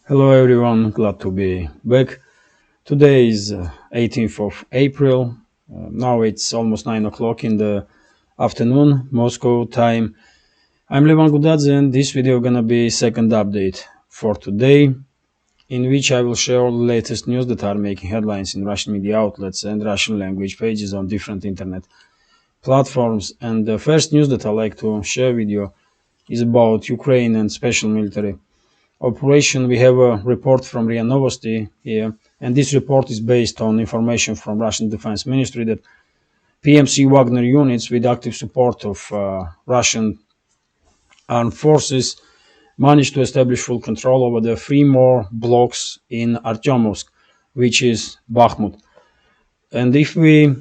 Hello everyone, glad to be back. Today is 18th of April. Now it's almost 9 o'clock in the afternoon, Moscow time. I'm Levan Gudadze and this video gonna be second update for today, in which I will share all the latest news that are making headlines in Russian media outlets and Russian language pages on different internet platforms. And the first news that I like to share with you is about Ukraine and special military operation. We have a report from RIA Novosti here, and this report is based on information from Russian Defense Ministry that PMC Wagner units with active support of Russian armed forces managed to establish full control over the 3 more blocks in Artyomovsk, which is Bakhmut. And if we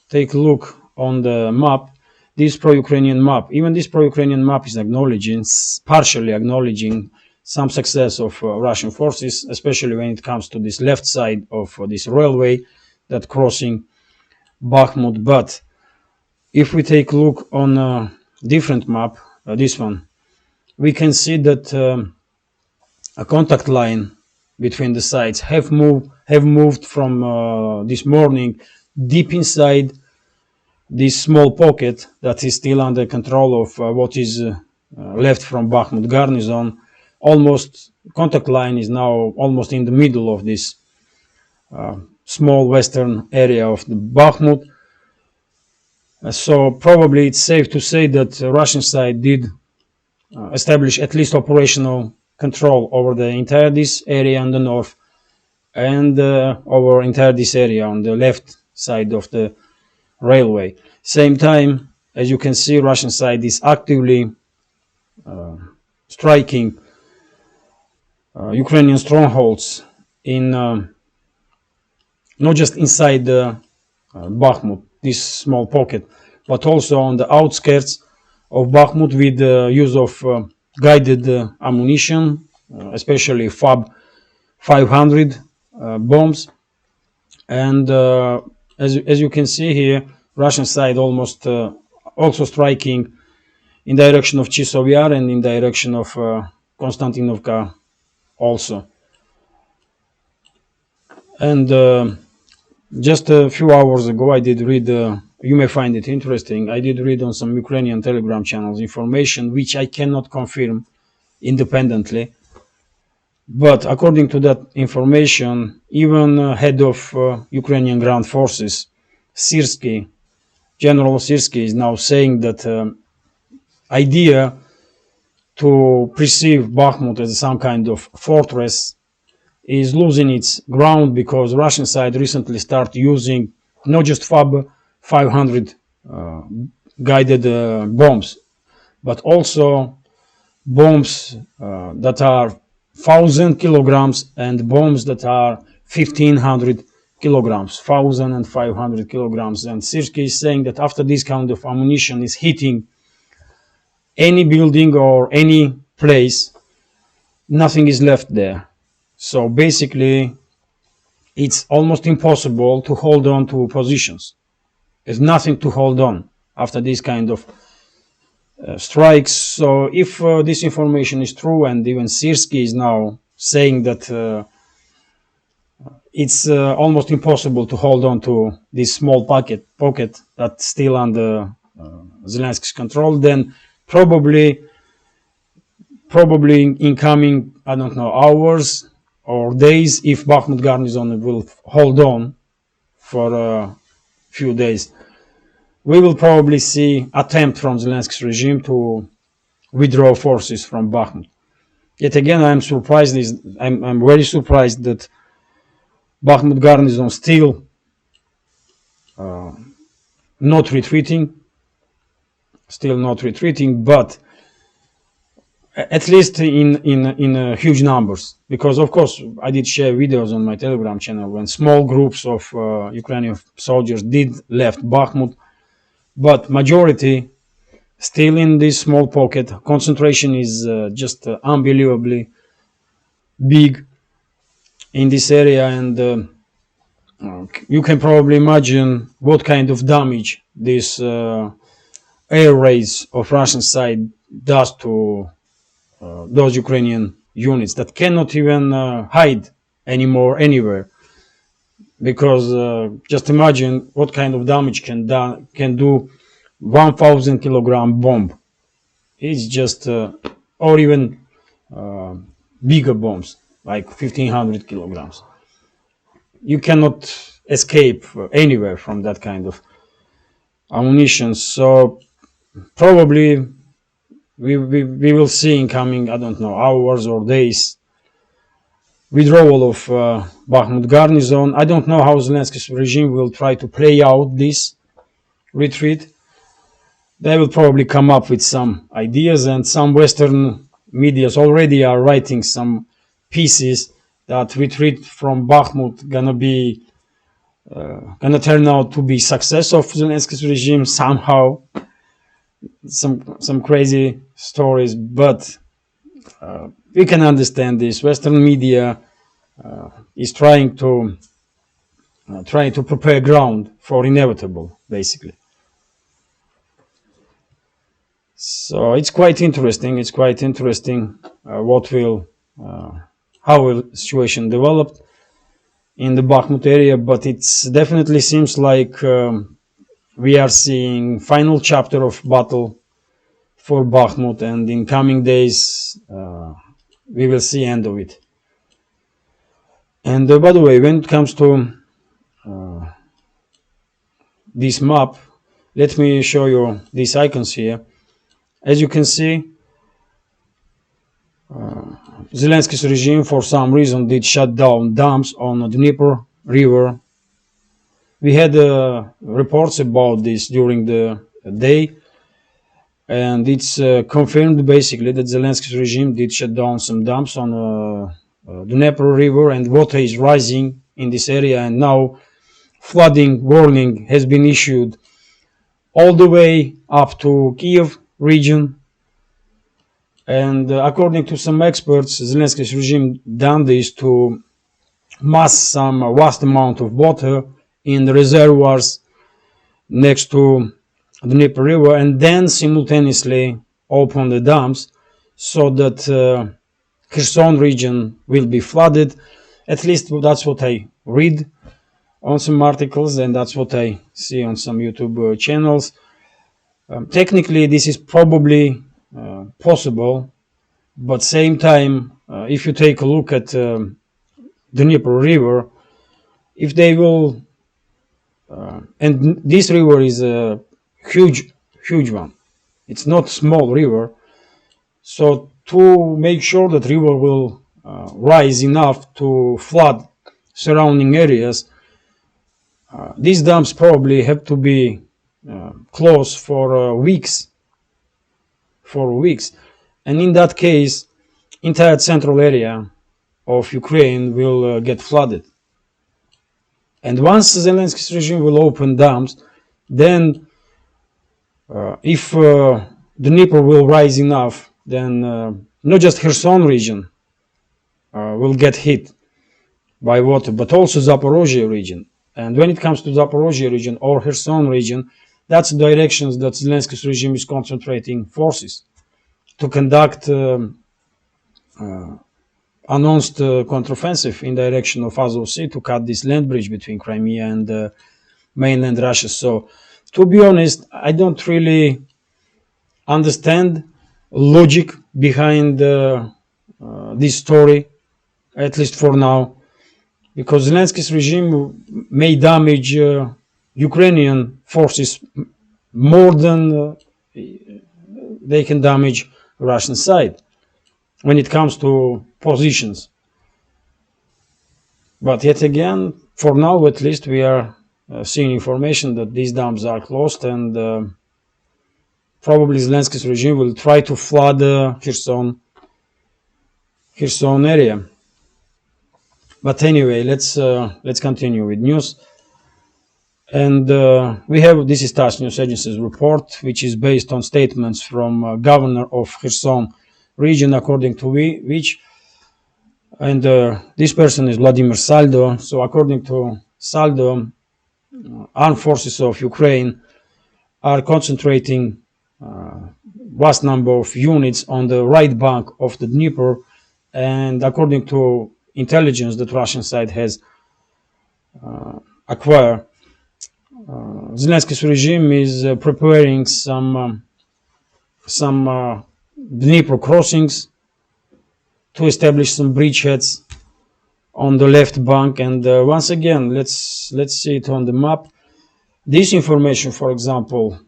take a look on the map, this pro-Ukrainian map, even this pro-Ukrainian map is partially acknowledging some success of Russian forces, especially when it comes to this left side of this railway that crossing Bakhmut. But if we take a look on a different map, this one, we can see that a contact line between the sides have moved from this morning deep inside this small pocket that is still under control of what is left from Bakhmut garrison. Contact line is now almost in the middle of this small western area of the Bakhmut. So probably it's safe to say that the Russian side did establish at least operational control over the entire this area on the north and over entire this area on the left side of the railway. Same time, as you can see, Russian side is actively striking Ukrainian strongholds in not just inside Bakhmut, this small pocket, but also on the outskirts of Bakhmut with the use of guided ammunition, especially FAB 500 bombs. And as you can see here, Russian side almost also striking in direction of Chisov Yar and in direction of Konstantinovka also. And just a few hours ago I did read, you may find it interesting, I did read on some Ukrainian Telegram channels information which I cannot confirm independently. But according to that information, even head of Ukrainian ground forces, General Sirsky, is now saying that idea to perceive Bakhmut as some kind of fortress is losing its ground, because Russian side recently started using not just FAB 500 guided bombs, but also bombs that are 1,000 kilograms and bombs that are 1,500 kilograms, 1,000 and 500 kilograms. And Sirsky is saying that after this kind of ammunition is hitting any building or any place, nothing is left there. So basically, it's almost impossible to hold on to positions. There's nothing to hold on after this kind of strikes. So if this information is true, and even Sirsky is now saying that it's almost impossible to hold on to this small pocket that's still under Zelensky's control, then probably in coming, I don't know, hours or days, if Bakhmut garrison will hold on for a few days, we will probably see attempt from Zelensky's regime to withdraw forces from Bakhmut. Yet again, I'm very surprised that Bakhmut garrison still not retreating, but at least in huge numbers, because of course I did share videos on my Telegram channel when small groups of Ukrainian soldiers did left Bakhmut, but majority still in this small pocket. Concentration is just unbelievably big in this area, and you can probably imagine what kind of damage this air raids of Russian side does to those Ukrainian units that cannot even hide anymore anywhere. Because just imagine what kind of damage can do 1,000 kilogram bomb. It's just, or even bigger bombs, like 1,500 kilograms. You cannot escape anywhere from that kind of ammunition. So probably we will see in coming, I don't know, hours or days, withdrawal of Bakhmut garrison. I don't know how Zelensky's regime will try to play out this retreat. They will probably come up with some ideas, and some Western medias already are writing some pieces that retreat from Bakhmut gonna turn out to be success of Zelensky's regime somehow. Some crazy stories, but we can understand this. Western media is trying to prepare ground for inevitable, basically. So it's quite interesting. It's quite interesting how will the situation develop in the Bakhmut area, but it definitely seems like we are seeing final chapter of battle for Bakhmut, and in coming days we will see end of it. And by the way, when it comes to this map, let me show you these icons here. As you can see, Zelensky's regime for some reason did shut down dams on the Dnieper River. We had reports about this during the day, and it's confirmed basically that Zelensky's regime did shut down some dams on the Dnieper River, and water is rising in this area, and now flooding warning has been issued all the way up to Kiev region. And according to some experts, Zelensky's regime done this to mass some vast amount of water in the reservoirs next to the Dnieper River, and then simultaneously open the dams so that Kherson region will be flooded. At least that's what I read on some articles, and that's what I see on some YouTube channels. Technically, this is probably possible, but same time, if you take a look at the Dnieper River, if they will, and this river is a huge one, it's not small river, so to make sure that river will rise enough to flood surrounding areas, these dams probably have to be closed for weeks. And in that case, entire central area of Ukraine will get flooded. And once Zelensky's regime will open dams, then if the Dnieper will rise enough, then not just Kherson region will get hit by water, but also Zaporozhye region. And when it comes to Zaporozhye region or Kherson region, that's the directions that Zelensky's regime is concentrating forces to conduct announced counteroffensive in direction of Azov Sea to cut this land bridge between Crimea and mainland Russia. So, to be honest, I don't really understand logic behind this story, at least for now, because Zelensky's regime may damage Ukrainian forces more than they can damage Russian side when it comes to positions. But yet again, for now at least, we are seeing information that these dams are closed, and probably Zelensky's regime will try to flood Kherson area. But anyway, let's continue with news. And we have, this is TASS News Agency's report, which is based on statements from governor of Kherson region, according to which, and this person is Vladimir Saldo. So according to Saldo, armed forces of Ukraine are concentrating vast number of units on the right bank of the Dnieper And according to intelligence that Russian side has acquired, Zelensky's regime is preparing some Dnipro crossings to establish some bridgeheads on the left bank. And once again, let's see it on the map. This information, for example,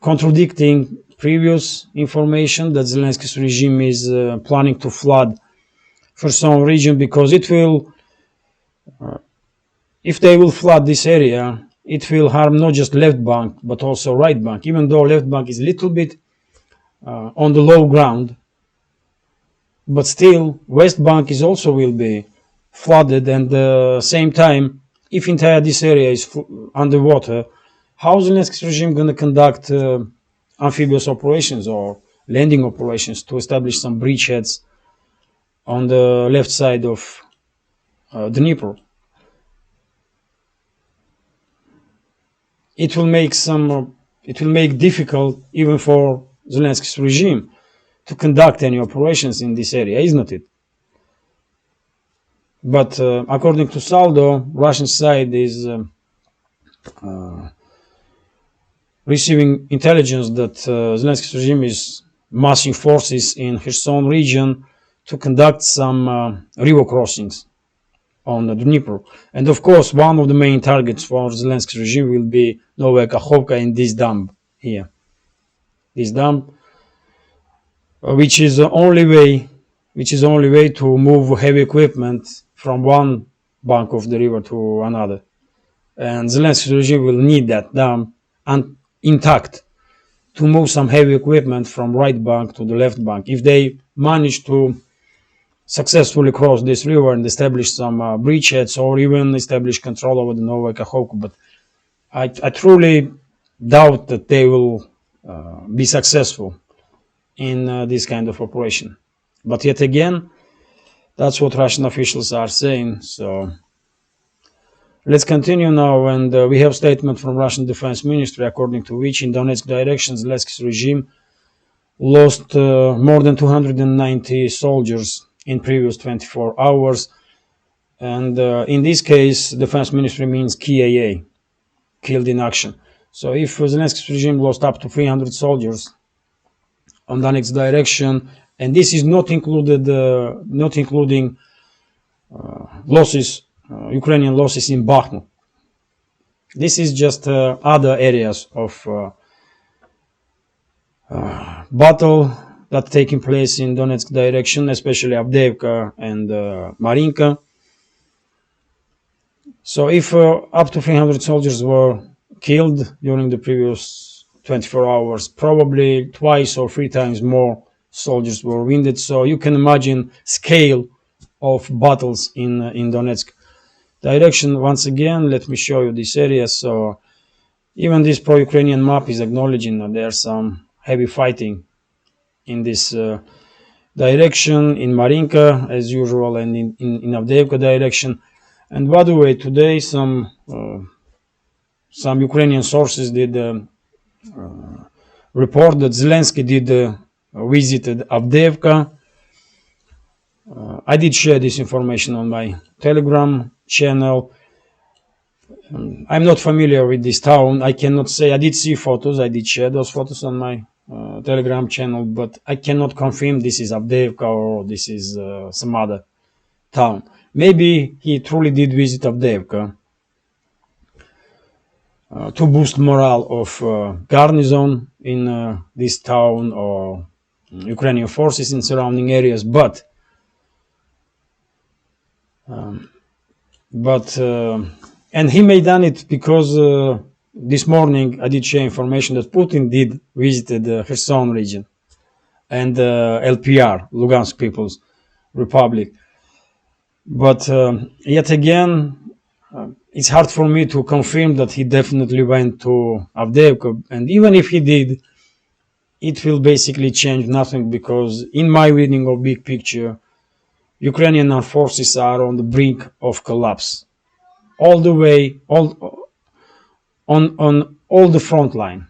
contradicting previous information that Zelensky's regime is planning to flood Kherson region, because it will, if they will flood this area, it will harm not just left bank but also right bank. Even though left bank is a little bit on the low ground, but still west bank is also will be flooded. And same time, if entire this area is underwater, how is Zelensky's regime going to conduct amphibious operations or landing operations to establish some bridgeheads on the left side of Dnipro? It will make difficult even for Zelensky's regime to conduct any operations in this area, isn't it? But according to Saldo, Russian side is receiving intelligence that Zelensky's regime is massing forces in Kherson region to conduct some river crossings on the Dnipro. And of course, one of the main targets for Zelensky's regime will be Novaya Kakhovka in this dam here. This dam, which is the only way to move heavy equipment from one bank of the river to another. And Zelensky's regime will need that dam intact to move some heavy equipment from right bank to the left bank. If they manage to successfully cross this river and establish some bridgeheads, or even establish control over the Novaya Kakhovka, but I truly doubt that they will be successful in this kind of operation. But yet again, that's what Russian officials are saying. So let's continue now, and we have a statement from Russian Defense Ministry, according to which in Donetsk direction, Zelensky's regime lost more than 290 soldiers in previous 24 hours. And in this case, Defense Ministry means KIA, killed in action. So if Zelensky's regime lost up to 300 soldiers on Donetsk direction, and this is not including losses, Ukrainian losses in Bakhmut. This is just other areas of battle that taking place in Donetsk direction, especially Avdiivka and Marinka. So if up to 300 soldiers were killed during the previous 24 hours, probably twice or three times more soldiers were wounded. So you can imagine scale of battles in Donetsk direction. Once again, let me show you this area. So even this pro-Ukrainian map is acknowledging that there's some heavy fighting in this direction, in Marinka as usual, and in Avdiivka direction. And by the way, today some Ukrainian sources did report that Zelensky did visited Avdiivka. I did share this information on my Telegram channel. I'm not familiar with this town. I cannot say. I did see photos. I did share those photos on my Telegram channel, but I cannot confirm this is Avdiivka or this is some other town. Maybe he truly did visit Avdiivka to boost morale of garrison in this town or Ukrainian forces in surrounding areas, but and he may done it because this morning I did share information that Putin did visited the Kherson region and LPR, Lugansk People's Republic. But yet again, it's hard for me to confirm that he definitely went to Avdiivka. And even if he did, it will basically change nothing, because in my reading of big picture, Ukrainian armed forces are on the brink of collapse, all the way, on all the front line,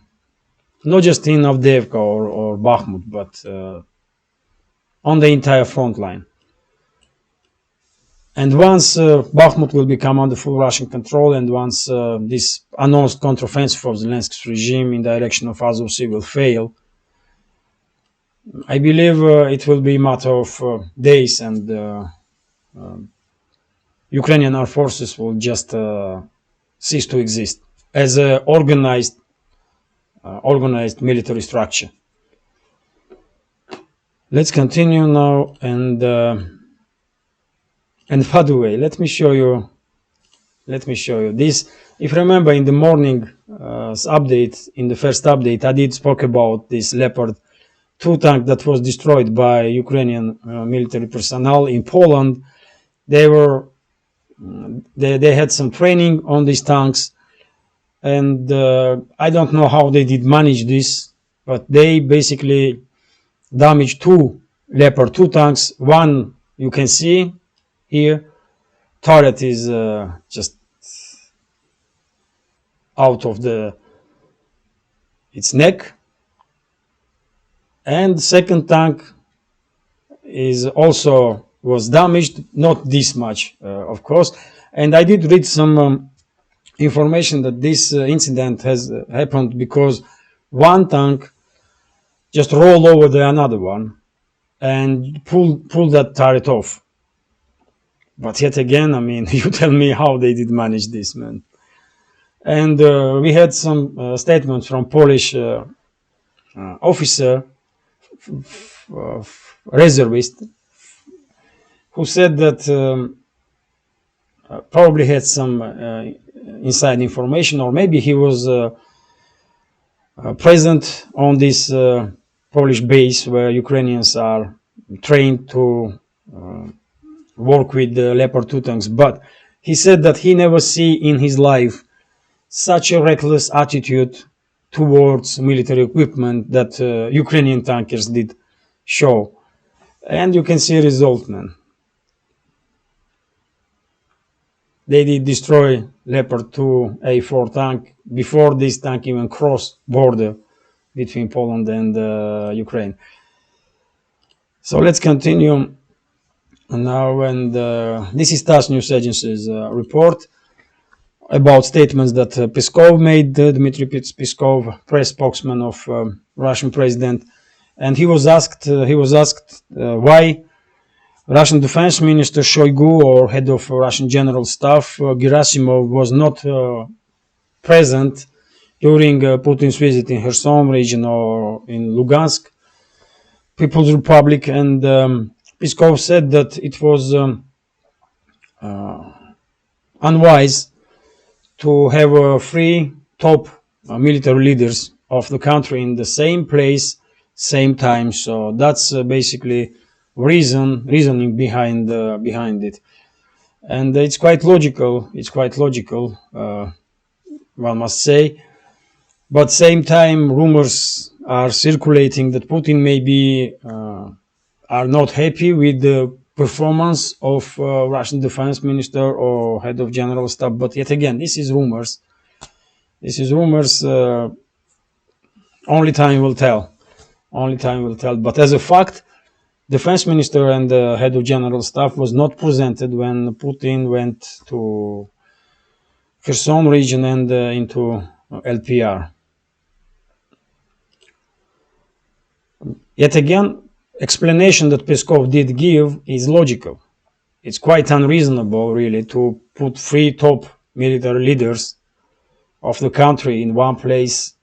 not just in Avdiivka or Bakhmut, but on the entire front line. And once Bakhmut will become under full Russian control, and once this announced counteroffensive of Zelensky's regime in direction of Azov Sea will fail, I believe it will be a matter of days, and Ukrainian armed forces will just cease to exist as an organized military structure. Let's continue now, and by the way, let me show you this. If you remember, in the morning update, in the first update, I did spoke about this Leopard 2 tank that was destroyed by Ukrainian military personnel in Poland. They had some training on these tanks, and I don't know how they did manage this, but they basically damaged 2 Leopard 2 tanks. One you can see here, turret is just out of its neck, and the second tank is also was damaged, not this much, of course. And I did read some information that this incident has happened because one tank just rolled over the another one and pull that turret off. But yet again, I mean, you tell me how they did manage this, man. And we had some statements from Polish officer, reservist, who said that probably had some inside information, or maybe he was present on this Polish base where Ukrainians are trained to work with the Leopard 2 tanks. But he said that he never see in his life such a reckless attitude towards military equipment that Ukrainian tankers did show. And you can see a result, man. They did destroy Leopard 2 A4 tank before this tank even crossed border between Poland and Ukraine. So let's continue now, and this is TASS News Agency's report about statements that Peskov made, Dmitry Peskov, press spokesman of Russian president, and he was asked why Russian Defense Minister Shoigu or head of Russian General Staff Gerasimov was not present during Putin's visit in Kherson region or in Lugansk People's Republic, and Peskov said that it was unwise to have 3 top military leaders of the country in the same place, same time. So that's basically reasoning behind it, and it's quite logical. One must say, but same time rumors are circulating that Putin maybe are not happy with the performance of Russian defense minister or head of general staff. But yet again, this is rumors. Only time will tell. But as a fact, defense minister and the head of general staff was not presented when Putin went to Kherson region and into LPR. Yet again, explanation that Peskov did give is logical. It's quite unreasonable, really, to put 3 top military leaders of the country in one place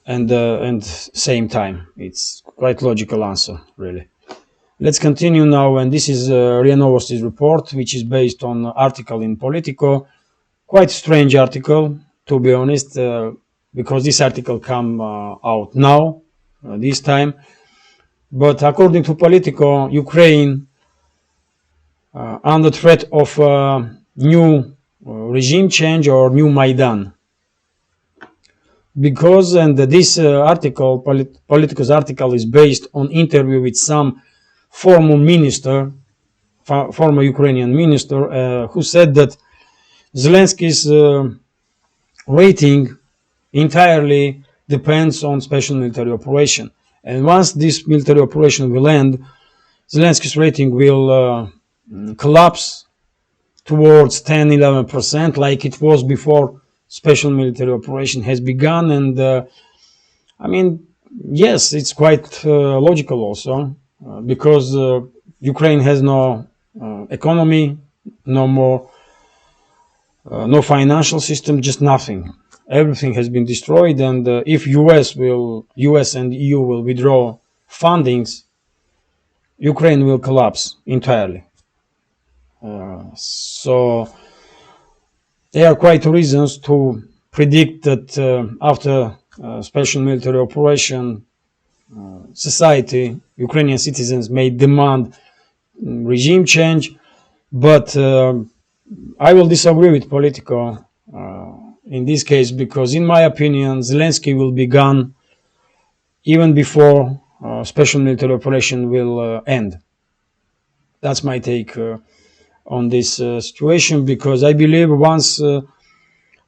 and same time. It's quite logical answer, really. Let's continue now, and this is RIA Novosti's report, which is based on an article in Politico. Quite strange article, to be honest, because this article come out now, this time. But according to Politico, Ukraine under threat of new regime change or new Maidan. Because, and this article, Politico's article, is based on interview with some former Ukrainian minister, who said that Zelensky's rating entirely depends on special military operation. And once this military operation will end, Zelensky's rating will collapse towards 10-11%, like it was before special military operation has begun. And I mean, yes, it's quite logical also, because Ukraine has no economy, no more, no financial system, just nothing. Everything has been destroyed, and if US and EU will withdraw fundings, Ukraine will collapse entirely. So there are quite reasons to predict that after special military operation, society, Ukrainian citizens may demand regime change, but I will disagree with Politico in this case, because in my opinion, Zelensky will be gone even before special military operation will end. That's my take on this situation, because I believe once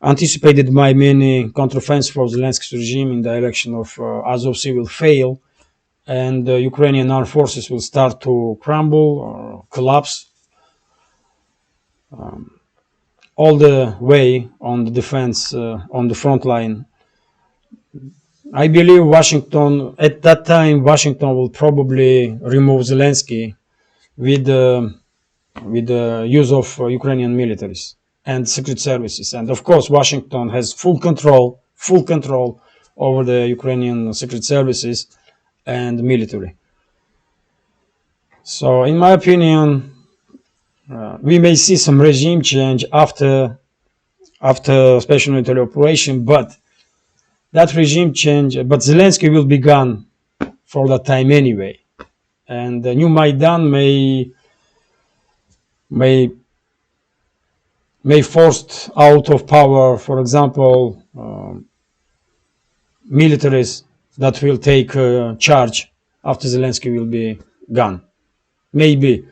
anticipated by many counteroffensive of Zelensky's regime in the direction of Azov Sea will fail, and Ukrainian armed forces will start to crumble or collapse all the way on the defense, on the front line. I believe Washington, at that time, Washington will probably remove Zelensky with the use of Ukrainian militaries and secret services. And of course, Washington has full control over the Ukrainian secret services and military. So in my opinion, we may see some regime change after special military operation, but that regime change, but Zelensky will be gone for that time anyway. And the new Maidan may forced out of power, for example, militaries that will take charge after Zelensky will be gone. Maybe.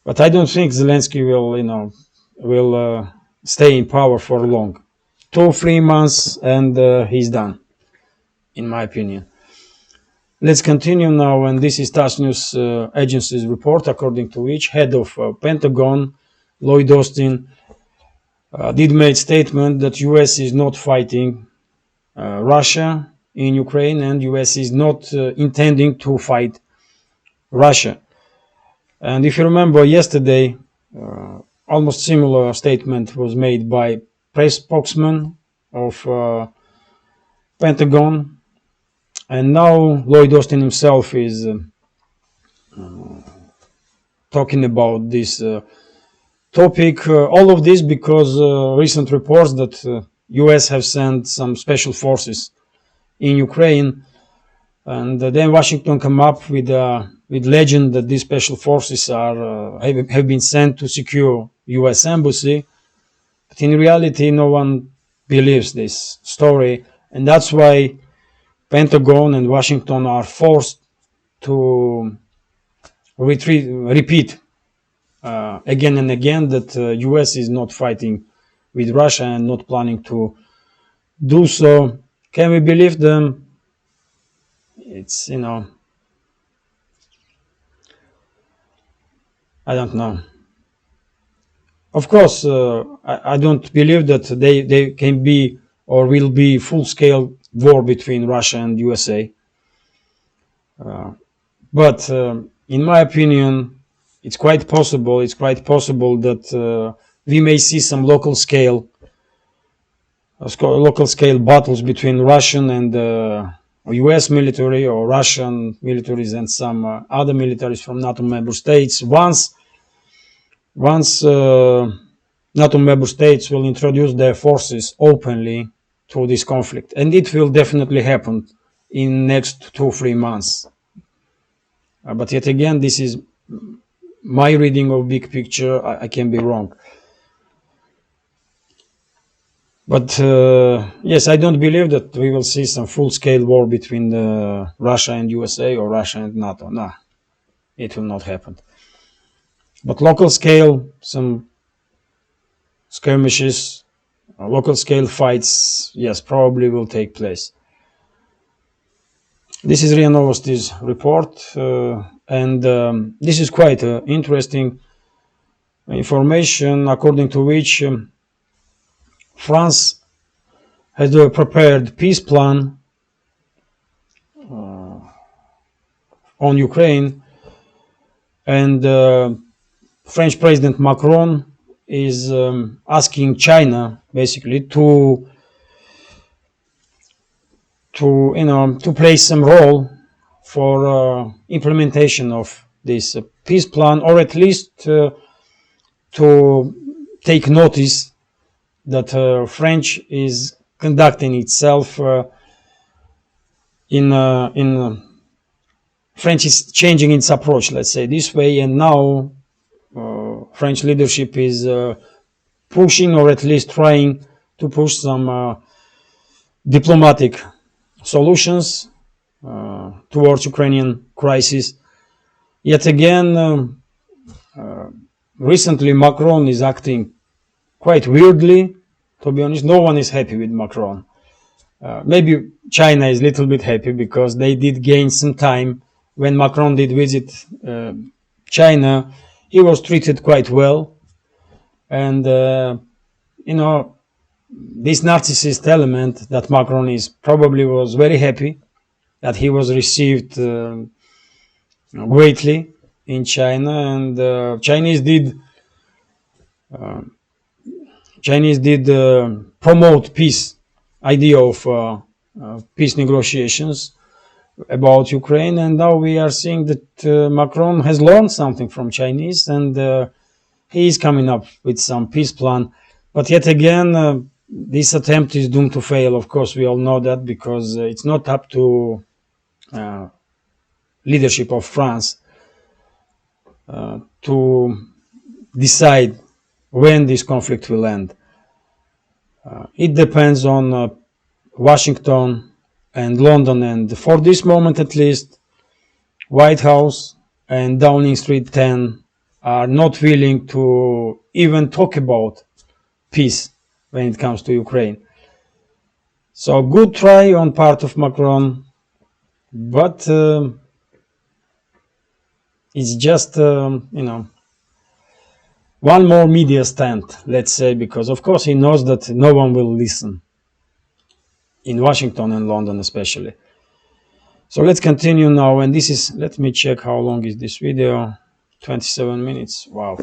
But I don't think Zelensky will stay in power for long. 2-3 months and he's done, in my opinion. Let's continue now, and this is TASS News Agency's report, according to which head of Pentagon, Lloyd Austin, did make statement that US is not fighting Russia in Ukraine, and US is not intending to fight Russia. And if you remember yesterday, almost similar statement was made by press spokesman of Pentagon, and now Lloyd Austin himself is talking about this topic. All of this because recent reports that US have sent some special forces in Ukraine, and then Washington come up with legend that these special forces have been sent to secure US embassy. But in reality, no one believes this story, and that's why Pentagon and Washington are forced to repeat again and again that US is not fighting with Russia and not planning to do so. Can we believe them? It's, I don't know. Of course, I don't believe that they can be or will be full-scale war between Russia and USA. But in my opinion, it's quite possible that we may see some local scale battles between Russian and US military, or Russian militaries and some other militaries from NATO member states. Once NATO member states will introduce their forces openly to this conflict, and it will definitely happen in next 2-3 months. But yet again, this is my reading of big picture. I can be wrong. But yes, I don't believe that we will see some full-scale war between Russia and USA or Russia and NATO. No, it will not happen. But local scale, some skirmishes, local scale fights, yes, probably will take place. This is RIA Novosti's report. and this is quite interesting information, according to which France has prepared peace plan on Ukraine, and French President Macron is asking China basically to play some role for implementation of this peace plan, or at least to take notice that French is conducting itself in French is changing its approach, let's say this way, and now French leadership is pushing, or at least trying to push, some diplomatic solutions towards Ukrainian crisis. Yet again, recently Macron is acting quite weirdly. To be honest, no one is happy with Macron. Maybe China is a little bit happy because they did gain some time. When Macron did visit China, he was treated quite well, and this narcissist element that Macron is probably was very happy that he was received greatly in China, and Chinese did promote peace, idea of peace negotiations about Ukraine, and now we are seeing that Macron has learned something from Chinese, and he is coming up with some peace plan. But yet again, this attempt is doomed to fail. Of course, we all know that, because it's not up to leadership of France to decide when this conflict will end. It depends on Washington and London, and for this moment at least, White House and Downing Street 10 are not willing to even talk about peace when it comes to Ukraine. So good try on part of Macron, but it's just one more media stunt, let's say, because of course he knows that no one will listen in Washington and London especially. So let's continue now, and this is, let me check how long is this video. 27 minutes. Wow.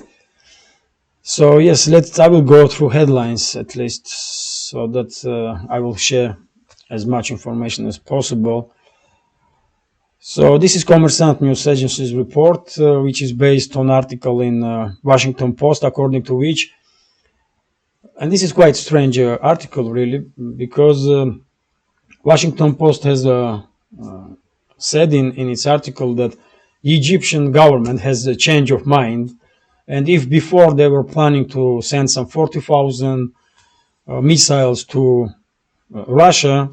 So yes, I will go through headlines at least, so that I will share as much information as possible. So this is Kommersant News Agency's report, which is based on article in Washington Post, according to which, and this is quite strange article really, because Washington Post has said in its article that the Egyptian government has a change of mind, and if before they were planning to send some 40,000 missiles to Russia,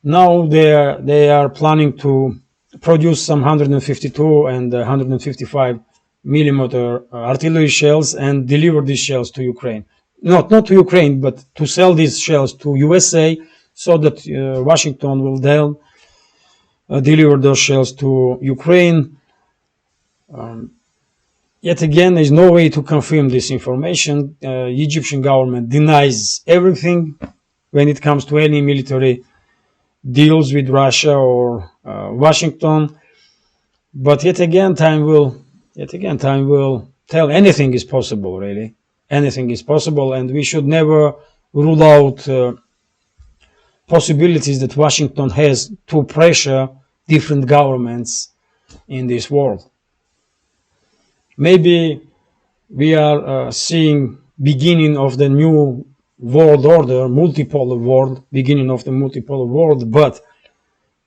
now they are planning to produce some 152 and 155 millimeter artillery shells and deliver these shells to Ukraine. Not to Ukraine, but to sell these shells to USA, so that Washington will then deliver those shells to Ukraine. Yet again, there is no way to confirm this information. Egyptian government denies everything when it comes to any military deals with Russia or Washington. But yet again, time will tell. Anything is possible, really. Anything is possible, and we should never rule out possibilities that Washington has to pressure different governments in this world. Maybe we are seeing beginning of the new world order, multipolar world, beginning of the multipolar world, but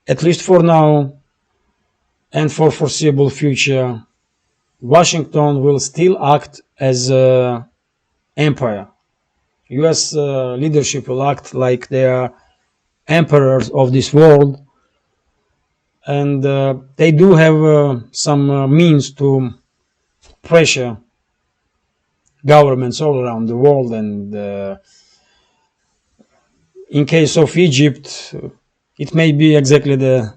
at least for now and for foreseeable future, Washington will still act as an empire. US leadership will act like they are emperors of this world, and they do have some means to pressure governments all around the world, and in case of Egypt, it may be exactly that.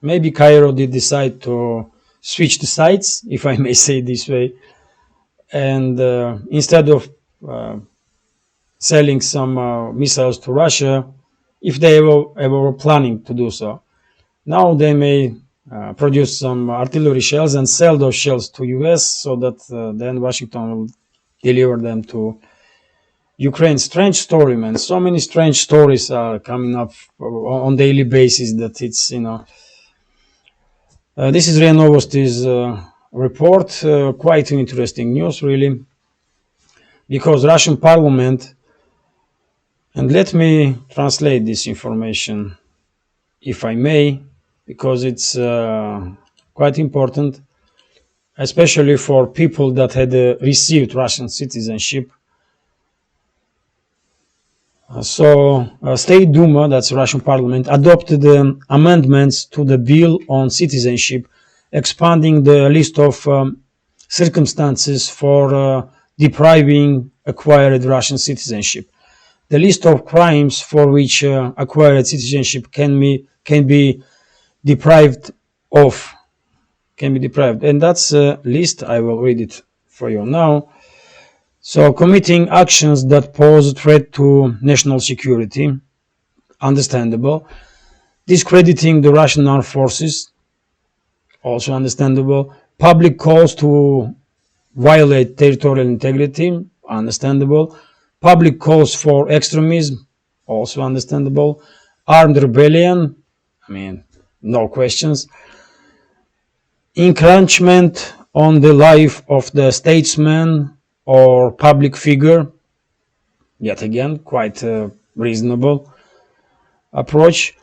maybe Cairo did decide to switch the sides, if I may say it this way, and instead of selling some missiles to Russia, if they ever were planning to do so, now they may produce some artillery shells and sell those shells to US, so that then Washington will deliver them to Ukraine. Strange story, man. So many strange stories are coming up on daily basis that it's, this is RIA Novosti's report. Quite interesting news, really, because Russian parliament, and let me translate this information, if I may, because it's quite important, especially for people that had received Russian citizenship. State Duma, that's Russian parliament, adopted amendments to the bill on citizenship, expanding the list of circumstances for depriving acquired Russian citizenship. The list of crimes for which acquired citizenship can be deprived of, and that's a list. I will read it for you now. So, committing actions that pose a threat to national security, understandable. Discrediting the Russian armed forces, also understandable. Public calls to violate territorial integrity, understandable. Public calls for extremism, also understandable. Armed rebellion, no questions. Encroachment on the life of the statesman or public figure, yet again, quite a reasonable approach.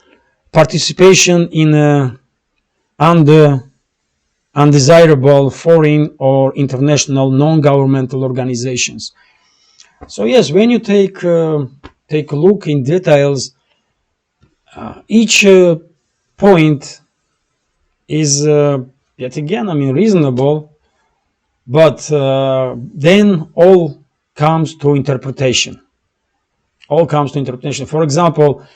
Participation in undesirable foreign or international non-governmental organizations. So yes, when you take a look in details, each point is yet again, reasonable, but then all comes to interpretation. For example,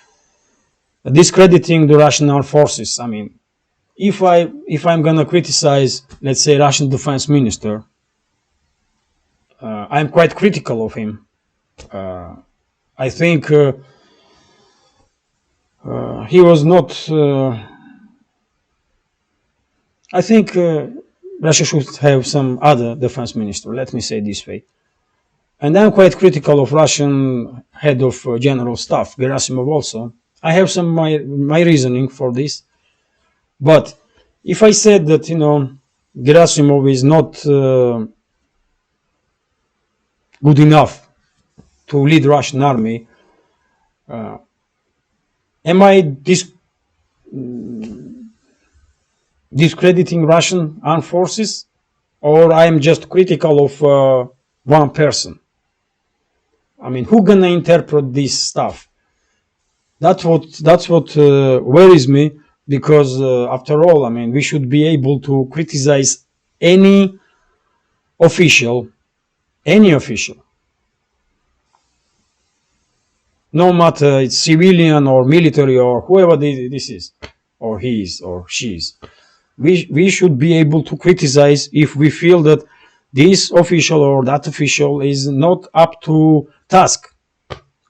discrediting the Russian armed forces. If I'm gonna criticize, let's say, Russian defense minister, I'm quite critical of him. I think he was not. I think Russia should have some other defense minister. Let me say it this way. And I'm quite critical of Russian head of general staff, Gerasimov also. I have some my reasoning for this. But if I said that, Gerasimov is not good enough to lead Russian army, am I discrediting Russian armed forces, or I'm just critical of one person? Who gonna interpret this stuff? That's what worries me, because after all, we should be able to criticize any official, no matter it's civilian or military or whoever this is, or he is or she is. We should be able to criticize if we feel that this official or that official is not up to task.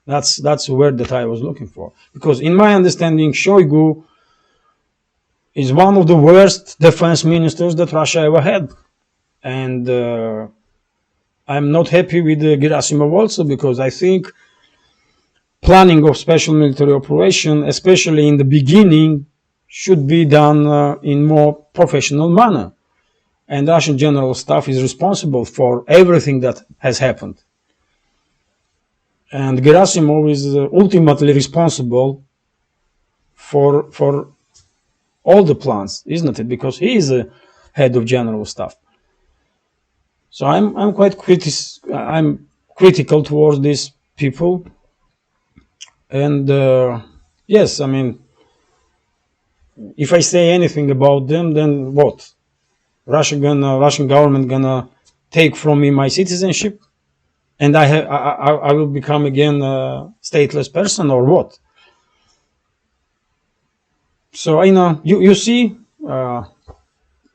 That's the word that I was looking for. Because in my understanding, Shoigu is one of the worst defense ministers that Russia ever had. And I'm not happy with Gerasimov also, because I think planning of special military operation, especially in the beginning, should be done in more professional manner. And Russian general staff is responsible for everything that has happened. And Gerasimov is ultimately responsible for all the plans, isn't it? Because he is a head of general staff. So I'm quite critical towards these people. And yes, if I say anything about them, then what? Russian government gonna take from me my citizenship, and I will become again a stateless person, or what? So I know you see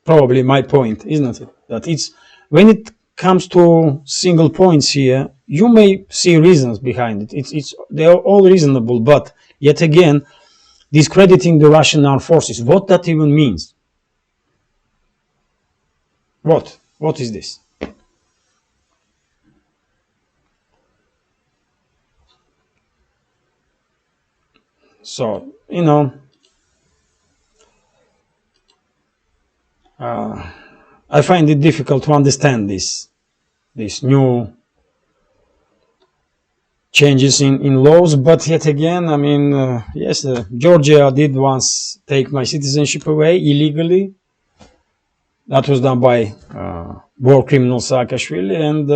probably my point, isn't it? That it's when it comes to single points here, you may see reasons behind it. It's they are all reasonable, but yet again, discrediting the Russian armed forces. What that even means? What is this? So I find it difficult to understand this new changes in laws, but yet again, I mean, yes, Georgia did once take my citizenship away illegally. That was done by war criminal Saakashvili, and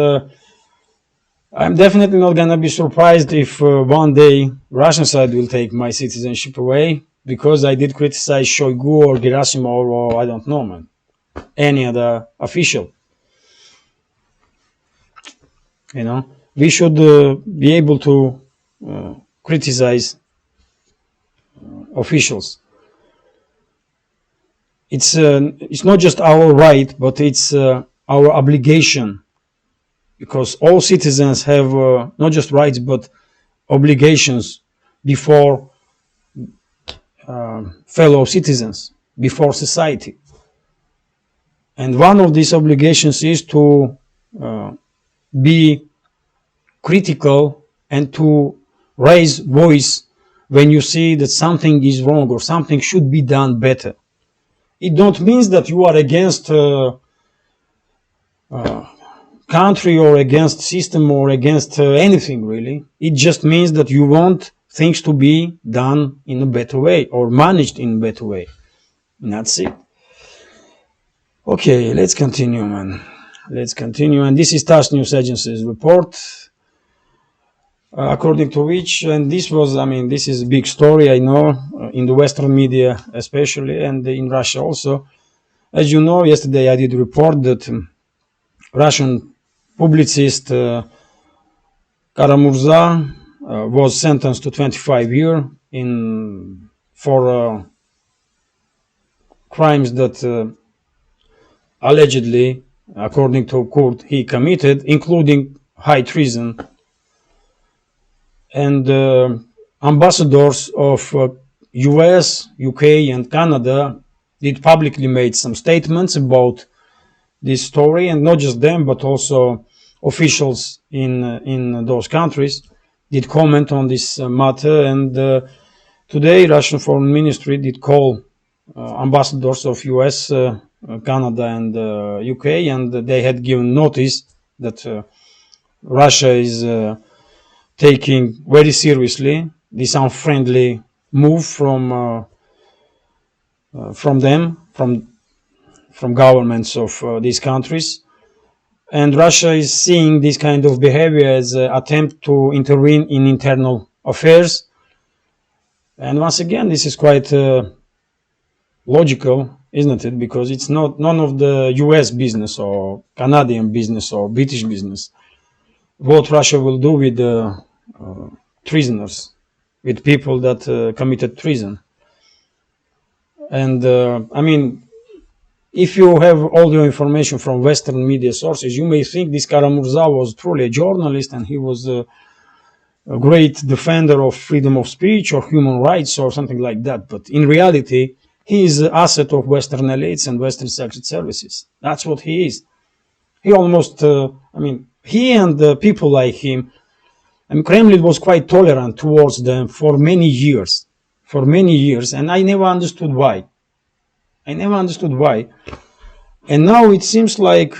I'm definitely not gonna be surprised if one day Russian side will take my citizenship away because I did criticize Shoigu or Gerasimov or I don't know, man, any other official. We should be able to criticize officials. It's not just our right, but it's our obligation, because all citizens have not just rights but obligations before fellow citizens, before society. And one of these obligations is to be critical and to raise voice when you see that something is wrong or something should be done better. It don't mean that you are against country or against system or against anything really. It just means that you want things to be done in a better way or managed in a better way. And that's it. Okay, let's continue, man. Let's continue. And this is TASS News Agency's report, according to which, and this was, I mean, this is a big story, I know, in the Western media especially, and in Russia also. As you know, yesterday I did report that Russian publicist Karamurza was sentenced to 25 years for crimes that allegedly, according to court, he committed, including high treason. And ambassadors of US, UK, and Canada did publicly made some statements about this story, and not just them, but also officials in those countries did comment on this matter. And today, Russian Foreign Ministry did call ambassadors of US, Canada, and UK, and they had given notice that Russia is taking very seriously this unfriendly move from governments of these countries, and Russia is seeing this kind of behavior as an attempt to intervene in internal affairs. And once again, this is quite logical, isn't it? Because it's none of the US business or Canadian business or British business what Russia will do with treasoners, with people that committed treason. And I mean, if you have all the information from Western media sources, you may think this Karamurza was truly a journalist and he was a great defender of freedom of speech or human rights or something like that. But in reality, he is an asset of Western elites and Western secret services. That's what he is. He almost, he and people like him, Kremlin was quite tolerant towards them for many years, and I never understood why. And now it seems like,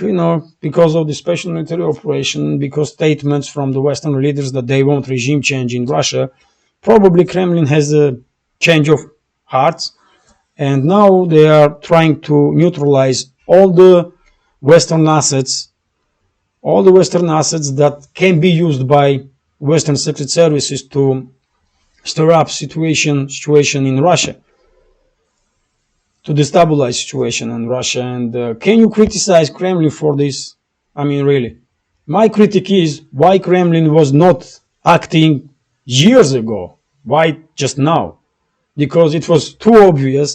because of the special military operation, because statements from the Western leaders that they want regime change in Russia, probably Kremlin has a change of hearts, and now they are trying to neutralize all the Western assets that can be used by Western secret services to stir up situation in Russia, to destabilize situation in Russia. And can you criticize Kremlin for this? I mean, really. My critique is why Kremlin was not acting years ago. Why just now? because it was too obvious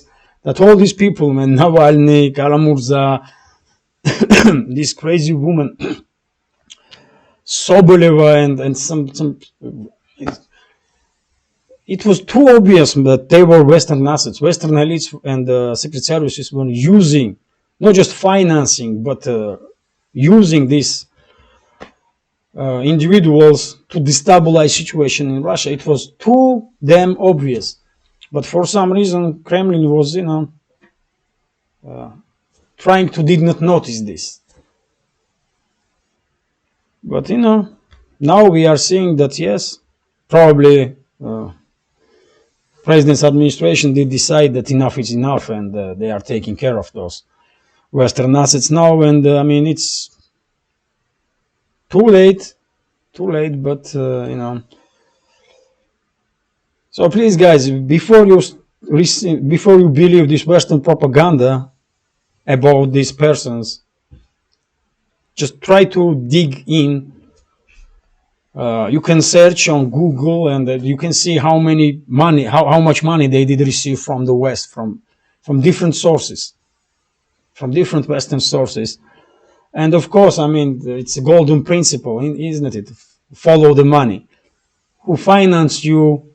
that all these people, man, Navalny, Karamurza, this crazy woman, Soboleva, and some, it was too obvious that they were Western assets. Western elites and secret services were using, not just financing, but using these individuals to destabilize situation in Russia. It was too damn obvious. But for some reason, Kremlin was, trying to did not notice this. But, now we are seeing that, yes, probably President's administration did decide that enough is enough, and they are taking care of those Western assets now. And it's too late, but So please, guys, before you believe this Western propaganda about these persons, just try to dig in. You can search on Google, and you can see how much money they did receive from the West, from different sources, from different Western sources. And of course, it's a golden principle, isn't it? Follow the money. Who financed you?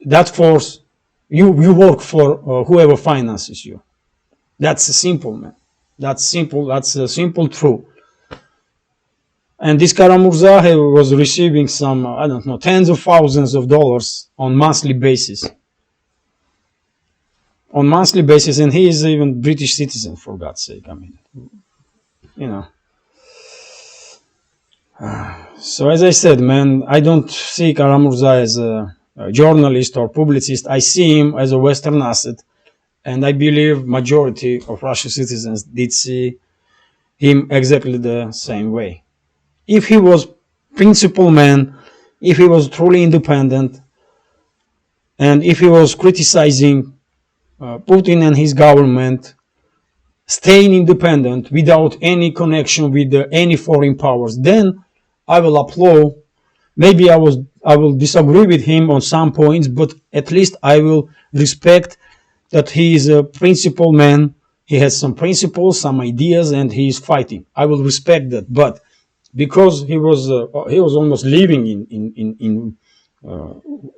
That force, you work for whoever finances you. That's simple, man. That's simple. That's a simple truth. And this Karamurza was receiving some, tens of thousands of dollars on monthly basis. And he is even British citizen, for God's sake. So as I said, man, I don't see Karamurza as a journalist or publicist. I see him as a Western asset, and I believe majority of Russian citizens did see him exactly the same way. If he was principled man, if he was truly independent, and if he was criticizing Putin and his government, staying independent without any connection with any foreign powers, then I will applaud. Maybe I will disagree with him on some points, but at least I will respect that he is a principled man. He has some principles, some ideas, and he is fighting. I will respect that. But because he was almost living in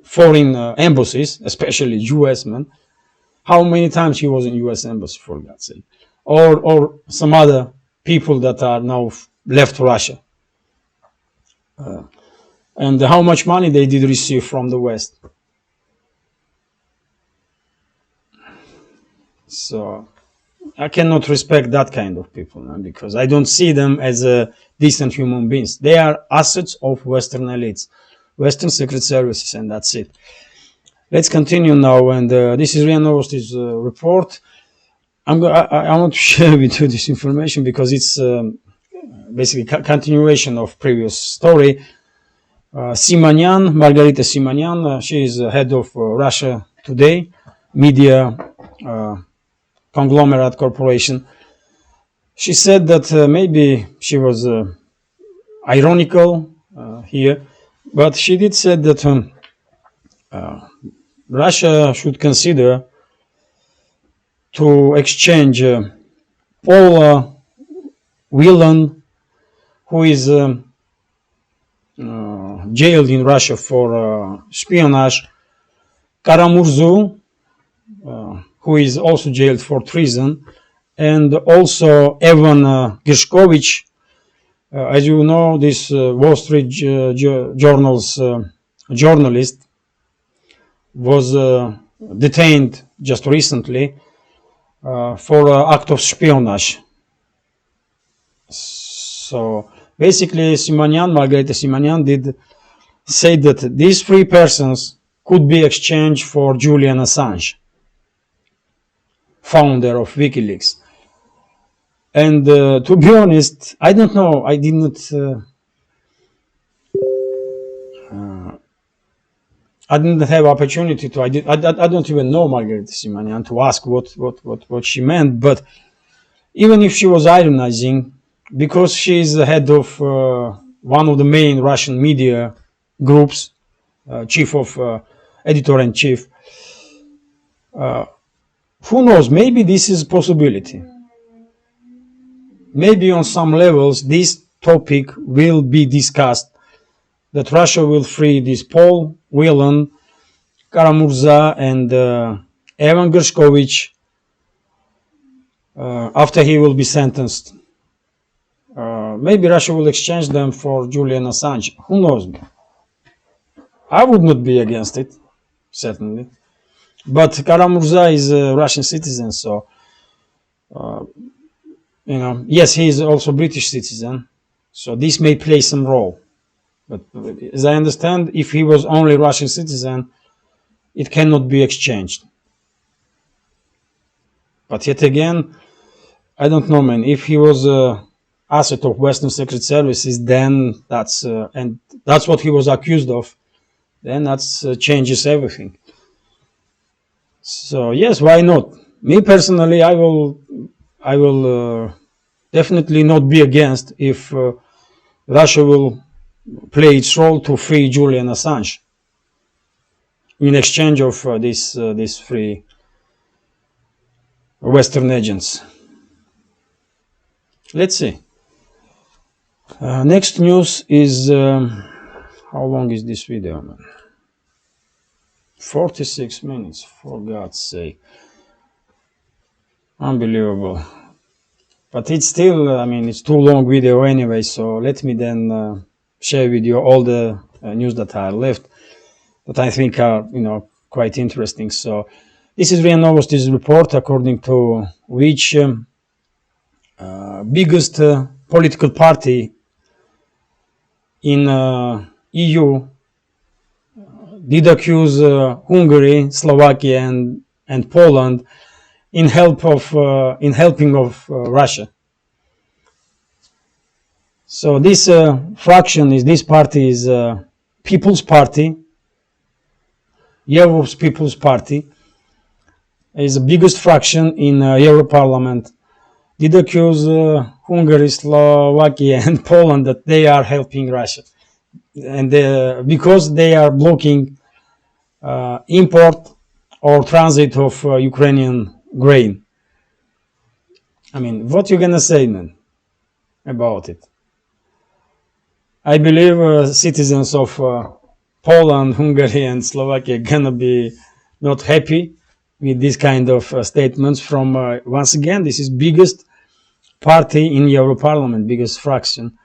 foreign embassies, especially U.S. man. How many times he was in U.S. embassy, for God's sake, or some other people that are now left Russia, and how much money they did receive from the West. So I cannot respect that kind of people, man, because I don't see them as decent human beings. They are assets of Western elites, Western secret services, and that's it. Let's continue now, and this is RIA Novosti's report. I want to share with you this information because it's basically continuation of previous story. Simonyan, Margarita Simonyan, she is head of Russia Today media conglomerate corporation. She said that maybe she was ironical here, but she did say that Russia should consider to exchange Paul Whelan, who is jailed in Russia for espionage, Karamurzu, who is also jailed for treason, and also Evan Gershkovich. As you know, this Wall Street Journal's journalist was detained just recently for act of espionage. So basically, Margarita Simonyan did say that these three persons could be exchanged for Julian Assange, founder of WikiLeaks. And to be honest, I don't know. I did not. I didn't have opportunity to. I don't even know Margarita Simonyan to ask what she meant. But even if she was ironizing, because she is the head of one of the main Russian media groups, chief of editor-in-chief. Who knows? Maybe this is a possibility. Maybe on some levels this topic will be discussed, that Russia will free this Paul Whelan, Karamurza, and Evan Gershkovich after he will be sentenced. Maybe Russia will exchange them for Julian Assange. Who knows? I would not be against it, certainly. But Karamurza is a Russian citizen, so yes, he is also a British citizen, so this may play some role. But as I understand, if he was only Russian citizen, it cannot be exchanged. But yet again, I don't know, man. If he was an asset of Western Secret Services, then that's and that's what he was accused of. Then that changes everything. So yes, why not? Me personally, I will definitely not be against if Russia will play its role to free Julian Assange in exchange of these free Western agents. Let's see. Next news is how long is this video, man? 46 minutes, for God's sake. Unbelievable. But it's still, it's too long video anyway, so let me then share with you all the news that are left that I think are, quite interesting. So this is RIA Novosti's report, according to which biggest political party in EU did accuse Hungary, Slovakia, and Poland in helping of Russia. So this this party is People's Party, Europe's People's Party, is the biggest fraction in Euro Parliament. Did accuse Hungary, Slovakia, and Poland that they are helping Russia, and because they are blocking import or transit of Ukrainian grain. What you gonna say, man, about it? I believe citizens of Poland, Hungary, and Slovakia gonna be not happy with this kind of statements from, once again, this is biggest party in Euro Parliament, biggest fraction.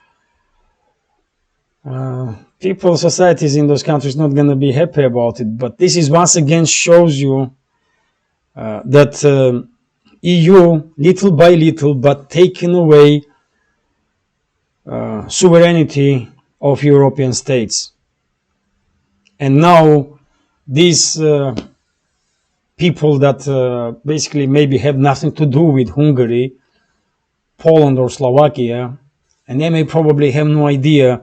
People, societies in those countries not gonna be happy about it, but this is once again shows you that EU, little by little, but taking away sovereignty of European states. And now these people that basically maybe have nothing to do with Hungary, Poland, or Slovakia, and they may probably have no idea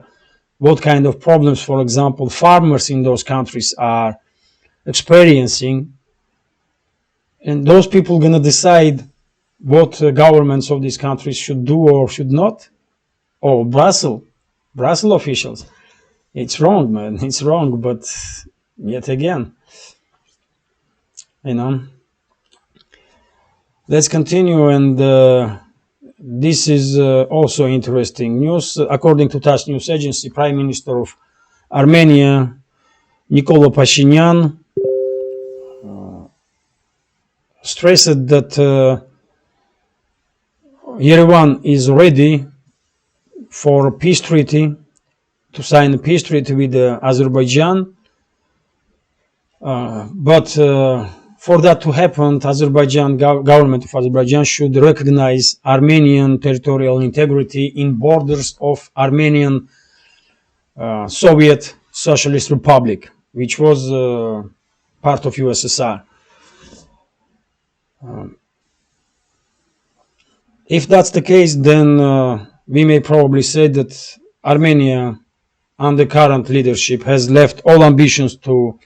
what kind of problems, for example, farmers in those countries are experiencing. And those people are going to decide what governments of these countries should do or should not. Oh, Brussels officials. It's wrong, man. It's wrong, but yet again, Let's continue, and this is also interesting news. According to TASS news agency, Prime Minister of Armenia, Nikolo Pashinyan, stressed that Yerevan is ready for a peace treaty, to sign a peace treaty with Azerbaijan, but for that to happen, government of Azerbaijan should recognize Armenian territorial integrity in borders of Armenian Soviet Socialist Republic, which was part of USSR. If that's the case, then we may probably say that Armenia, under current leadership, has left all ambitions to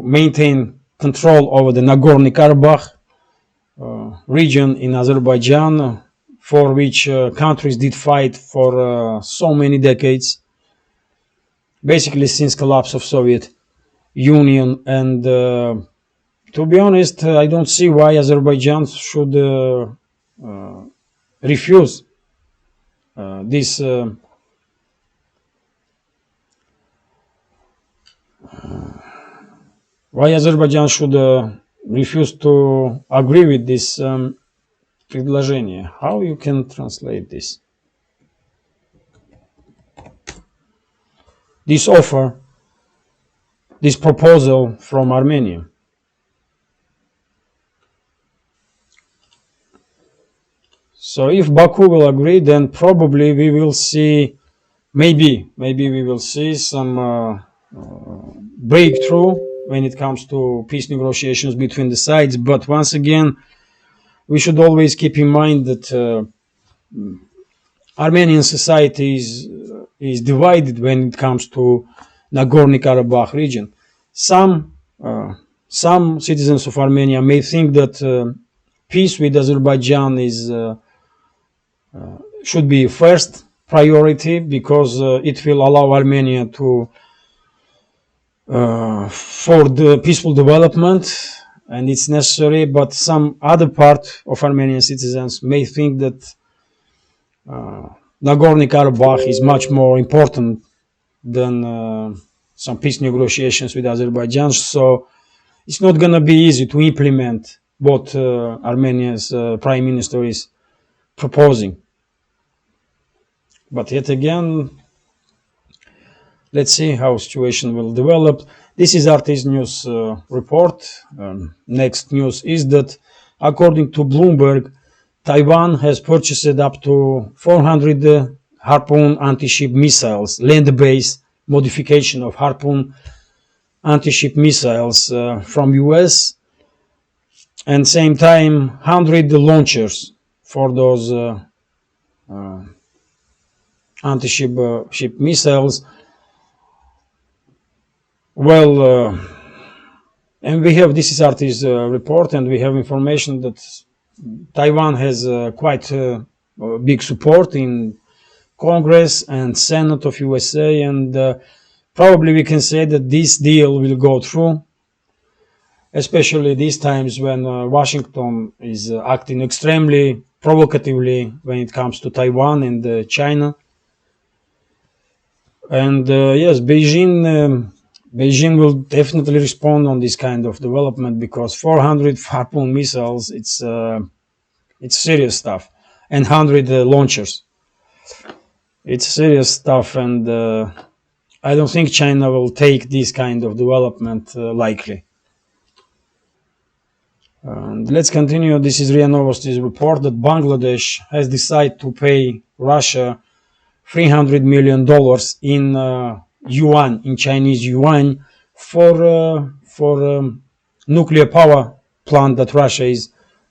maintain control over the Nagorno-Karabakh region in Azerbaijan, for which countries did fight for so many decades, basically since collapse of Soviet Union. And to be honest, I don't see why Azerbaijan should refuse this why Azerbaijan should refuse to agree with this предложение. How you can translate this? This offer, this proposal from Armenia. So if Baku will agree, then probably we will see, maybe we will see some breakthrough when it comes to peace negotiations between the sides. But once again, we should always keep in mind that Armenian society is divided when it comes to Nagorno-Karabakh region. Some citizens of Armenia may think that peace with Azerbaijan should be first priority because it will allow Armenia to for the peaceful development, and it's necessary. But some other part of Armenian citizens may think that Nagorno-Karabakh is much more important than some peace negotiations with Azerbaijan. So it's not going to be easy to implement what Armenia's prime minister is proposing. But yet again, let's see how situation will develop. This is RT's news report. Next news is that, according to Bloomberg, Taiwan has purchased up to 400 Harpoon anti-ship missiles, land-based modification of Harpoon anti-ship missiles from US, and same time 100 launchers for those anti-ship ship missiles. Well, and we have, this is RT's report, and we have information that Taiwan has quite big support in Congress and Senate of USA, and probably we can say that this deal will go through, especially these times when Washington is acting extremely provocatively when it comes to Taiwan and China. And yes, Beijing will definitely respond on this kind of development, because 400 Harpoon missiles, it's serious stuff, and 100 launchers. It's serious stuff, and I don't think China will take this kind of development lightly. And let's continue. This is RIA Novosti's report that Bangladesh has decided to pay Russia $300 million in yuan, in Chinese yuan, for nuclear power plant that Russia is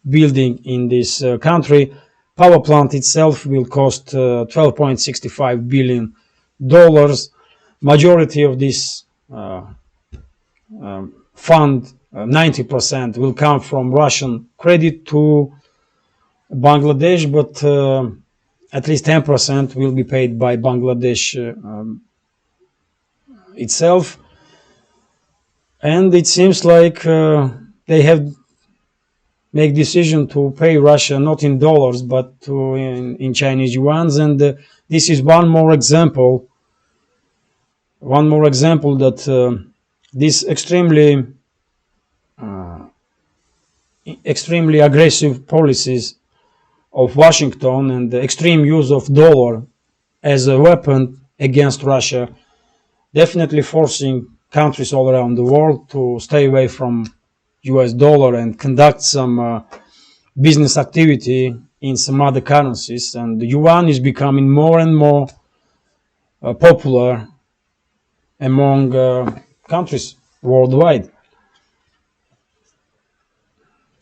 building in this country. Power plant itself will cost $12.65 billion. Majority of this fund, 90%, will come from Russian credit to Bangladesh, but at least 10% will be paid by Bangladesh itself. And it seems like they have make decision to pay Russia not in dollars but in Chinese yuans, and this is one more example that this extremely aggressive policies of Washington and the extreme use of dollar as a weapon against Russia definitely forcing countries all around the world to stay away from US dollar and conduct some business activity in some other currencies. And the yuan is becoming more and more popular among countries worldwide.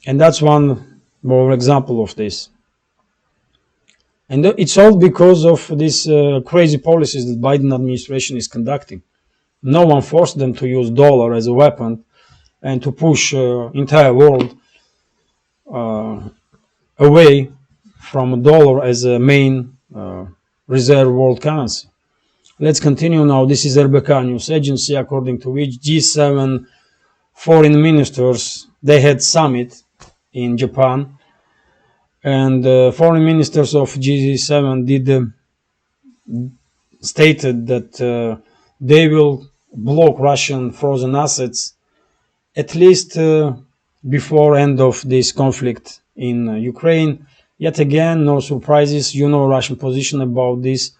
And that's one more example of this. And it's all because of these crazy policies that Biden administration is conducting. No one forced them to use dollar as a weapon and to push entire world away from dollar as a main reserve world currency. Let's continue now. This is RBK news agency, according to which G7 foreign ministers, they had summit in Japan, and foreign ministers of G7 stated that they will block Russian frozen assets at least before end of this conflict in Ukraine. Yet again, no surprises. You know Russian position about this.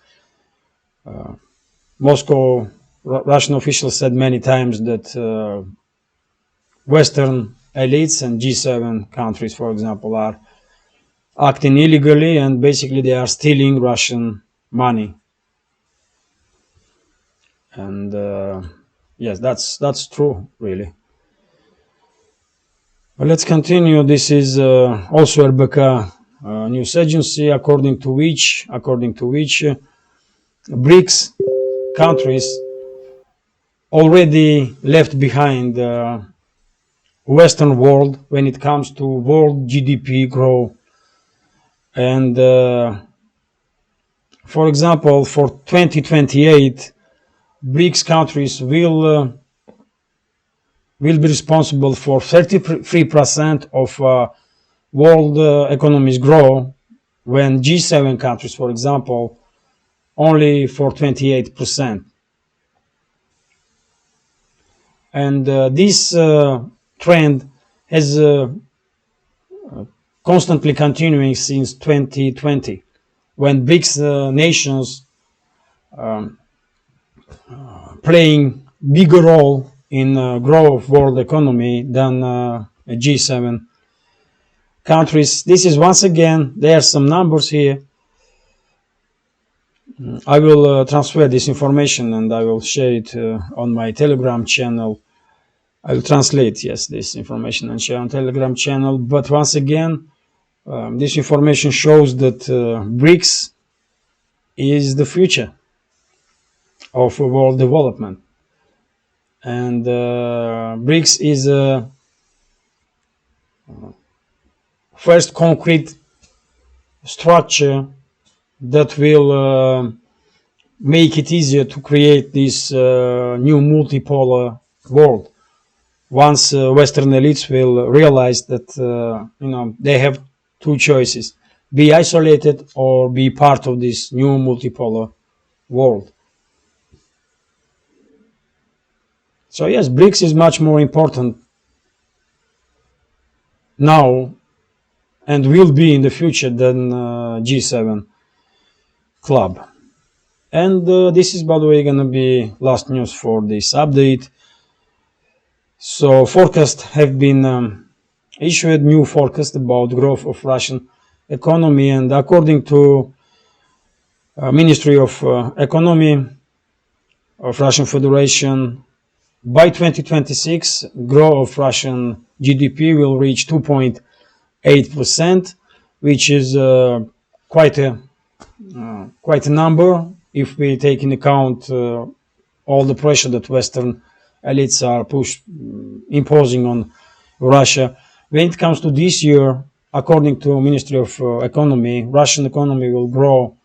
Russian officials said many times that Western elites and G7 countries, for example, are acting illegally, and basically they are stealing Russian money. And yes, that's true, really. But let's continue. This is also RBK news agency, according to which BRICS countries already left behind the Western world when it comes to world GDP growth. And for example, for 2028, BRICS countries will be responsible for 33% of world economy's growth, when G7 countries, for example, only for 28%. And this trend has constantly continuing since 2020, when BRICS nations playing bigger role in growth of world economy than G7 countries. This is, once again, there are some numbers here. I will transfer this information and I will share it on my Telegram channel. I will translate, yes, this information and share on Telegram channel. But once again, this information shows that BRICS is the future of world development. And BRICS is a first concrete structure that will make it easier to create this new multipolar world. Once Western elites will realize that they have two choices: be isolated or be part of this new multipolar world. So yes, BRICS is much more important now and will be in the future than G7 club. And this is, by the way, going to be last news for this update. So forecasts have been issued, new forecast about growth of Russian economy, and according to Ministry of Economy of Russian Federation, by 2026, growth of Russian GDP will reach 2.8%, which is quite a number if we take into account all the pressure that Western elites are imposing on Russia. When it comes to this year, according to Ministry of Economy, Russian economy will grow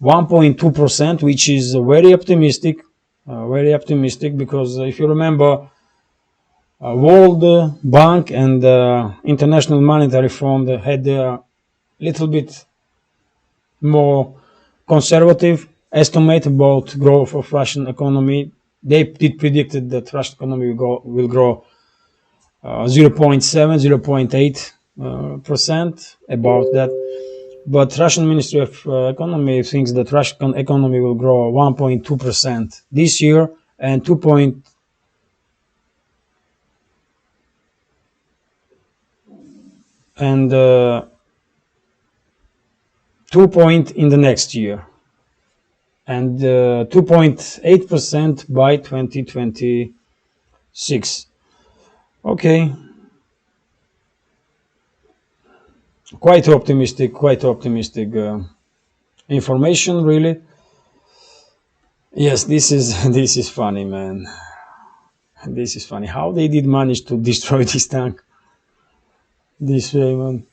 1.2%, which is very optimistic. Because if you remember, World Bank and International Monetary Fund had a little bit more conservative estimate about growth of Russian economy. They did predicted that Russian economy will grow 0.7, 0.8% about that. But Russian Ministry of Economy thinks that Russian economy will grow 1.2% this year and 2 point in the next year, and 2.8% by 2026. Okay. Quite optimistic information, really. Yes, this is funny, man. This is funny. How they did manage to destroy this tank this way, man.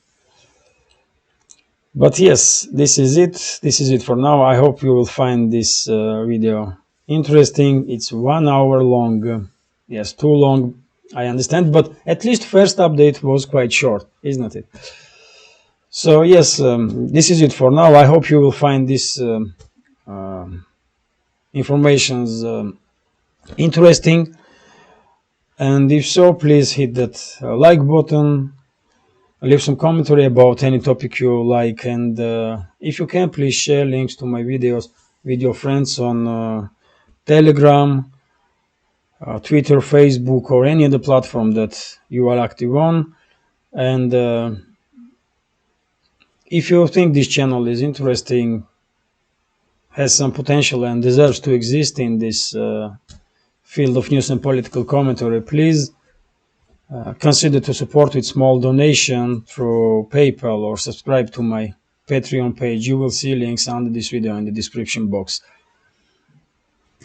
But yes, this is it for now. I hope you will find this video interesting. It's 1 hour long. Yes, too long, I understand, but at least first update was quite short, isn't it? So yes, this is it for now. I hope you will find this informations interesting, and if so, please hit that like button, leave some commentary about any topic you like, and if you can, please share links to my videos with your friends on Telegram, Twitter, Facebook, or any other platform that you are active on. And if you think this channel is interesting, has some potential, and deserves to exist in this field of news and political commentary, please consider to support with small donation through PayPal or subscribe to my Patreon page. You will see links under this video in the description box.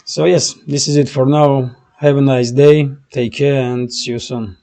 So yes, this is it for now. Have a nice day, take care, and see you soon.